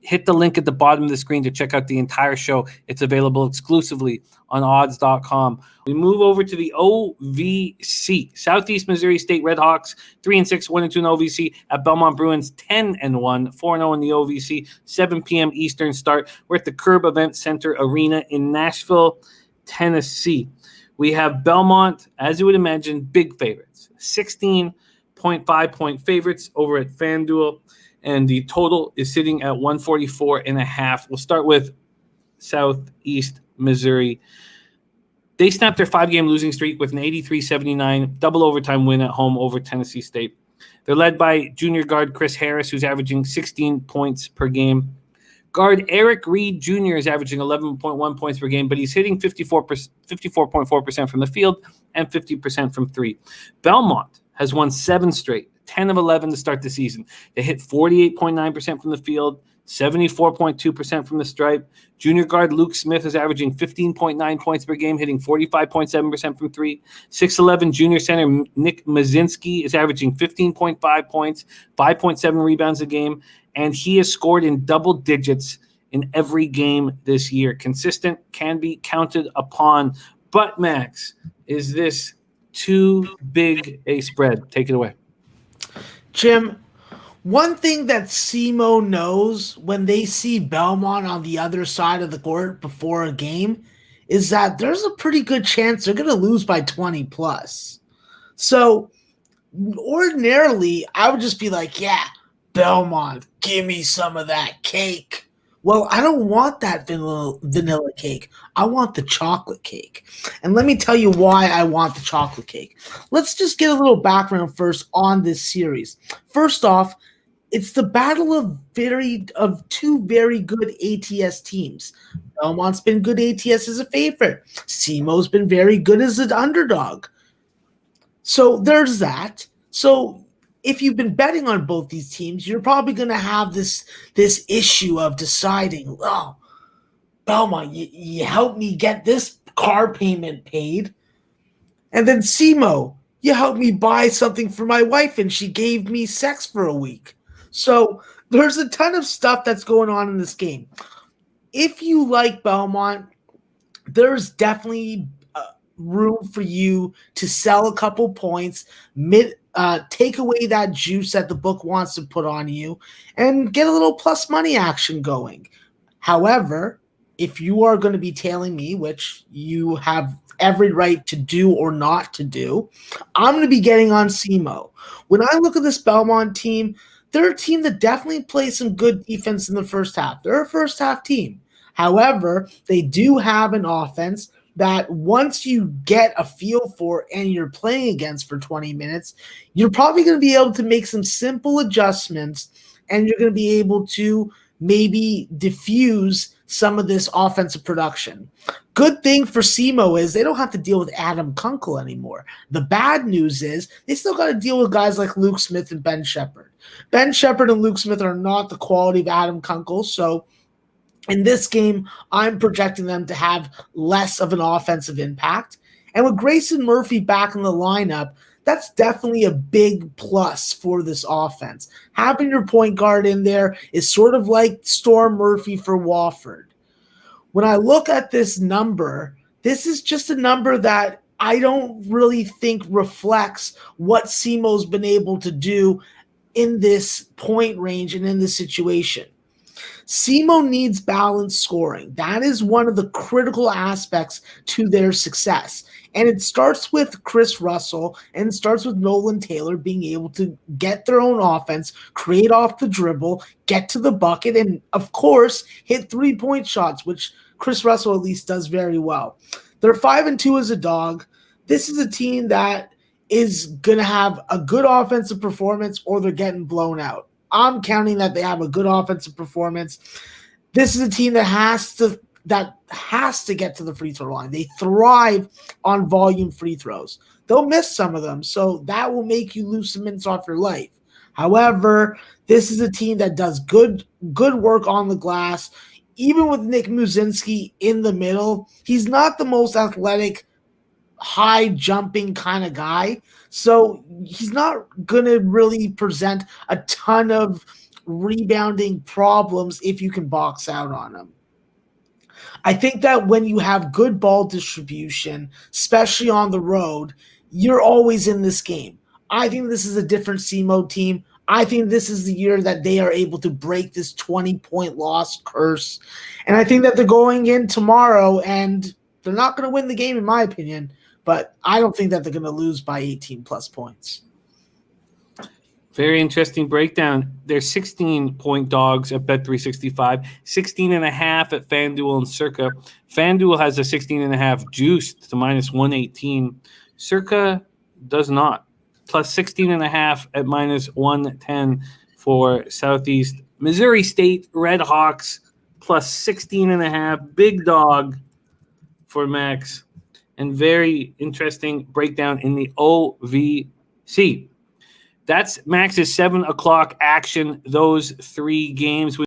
hit the link at the bottom of the screen to check out the entire show. It's available exclusively on odds.com. We move over to the OVC. Southeast Missouri State Redhawks, 3-6, 1-2 in OVC. At Belmont Bruins, 10-1, 4-0 in the OVC. 7 p.m. Eastern start. We're at the Curb Event Center Arena in Nashville, Tennessee. We have Belmont, as you would imagine, big favorites. 16.5-point favorites over at FanDuel. And the total is sitting at 144.5. We'll start with Southeast Missouri. They snapped their 5-game losing streak with an 83-79 double overtime win at home over Tennessee State. They're led by junior guard Chris Harris, who's averaging 16 points per game. Guard Eric Reed Jr. is averaging 11.1 points per game, but he's hitting 54.4% from the field and 50% from three. Belmont has won 7 straight. 10 of 11 to start the season. They hit 48.9% from the field, 74.2% from the stripe. Junior guard Luke Smith is averaging 15.9 points per game, hitting 45.7% from three. 6'11 junior center Nick Mazinski is averaging 15.5 points, 5.7 rebounds a game, and he has scored in double digits in every game this year. Consistent, can be counted upon. But, Max, is this too big a spread? Take it away. Jim, one thing that SEMO knows when they see Belmont on the other side of the court before a game is that there's a pretty good chance they're going to lose by 20 plus. So ordinarily, I would just be like, yeah, Belmont, give me some of that cake. Well, I don't want that vanilla cake. I want the chocolate cake. And let me tell you why I want the chocolate cake. Let's just get a little background first on this series. First off, it's the battle of two very good ATS teams. Belmont's been good ATS as a favorite. SEMO's been very good as an underdog. So there's that. So if you've been betting on both these teams, you're probably going to have this issue of deciding, oh, Belmont, you helped me get this car payment paid. And then SEMO, you helped me buy something for my wife and she gave me sex for a week. So there's a ton of stuff that's going on in this game. If you like Belmont, there's definitely room for you to sell a couple points, take away that juice that the book wants to put on you, and get a little plus money action going. However, if you are going to be tailing me, which you have every right to do or not to do, I'm going to be getting on SEMO. When I look at this Belmont team, they're a team that definitely plays some good defense in the first half. They're a first half team. However, they do have an offense that once you get a feel for and you're playing against for 20 minutes, you're probably going to be able to make some simple adjustments and you're going to be able to maybe diffuse some of this offensive production. Good thing for SEMO is they don't have to deal with Adam Kunkel anymore. The bad news is they still got to deal with guys like Luke Smith and Ben Shepherd. Ben Shepherd and Luke Smith are not the quality of Adam Kunkel, so in this game, I'm projecting them to have less of an offensive impact. And with Grayson Murphy back in the lineup, that's definitely a big plus for this offense. Having your point guard in there is sort of like Storm Murphy for Wofford. When I look at this number, this is just a number that I don't really think reflects what SEMO's been able to do in this point range and in this situation. SEMO needs balanced scoring. That is one of the critical aspects to their success. And it starts with Chris Russell and it starts with Nolan Taylor being able to get their own offense, create off the dribble, get to the bucket, and, of course, hit three-point shots, which Chris Russell at least does very well. They're 5-2 as a dog. This is a team that is going to have a good offensive performance or they're getting blown out. I'm counting that they have a good offensive performance. This is a team that has to get to the free throw line. They thrive on volume free throws. They'll miss some of them, so that will make you lose some minutes off your life. However, this is a team that does good work on the glass. Even with Nick Muzinski in the middle, he's not the most athletic, high-jumping kind of guy. So he's not going to really present a ton of rebounding problems if you can box out on them. I think that when you have good ball distribution, especially on the road, you're always in this game. I think this is a different SEMO team. I think this is the year that they are able to break this 20-point loss curse. And I think that they're going in tomorrow, and they're not going to win the game, in my opinion, but I don't think that they're going to lose by 18-plus points. Very interesting breakdown. They're 16-point dogs at Bet365, 16.5 at FanDuel and Circa. FanDuel has a 16.5 juiced to -118. Circa does not. Plus 16.5 at -110 for Southeast. Missouri State Redhawks plus 16.5. Big dog for Max. And very interesting breakdown in the OVC. That's Max's 7 o'clock action, those 3 games.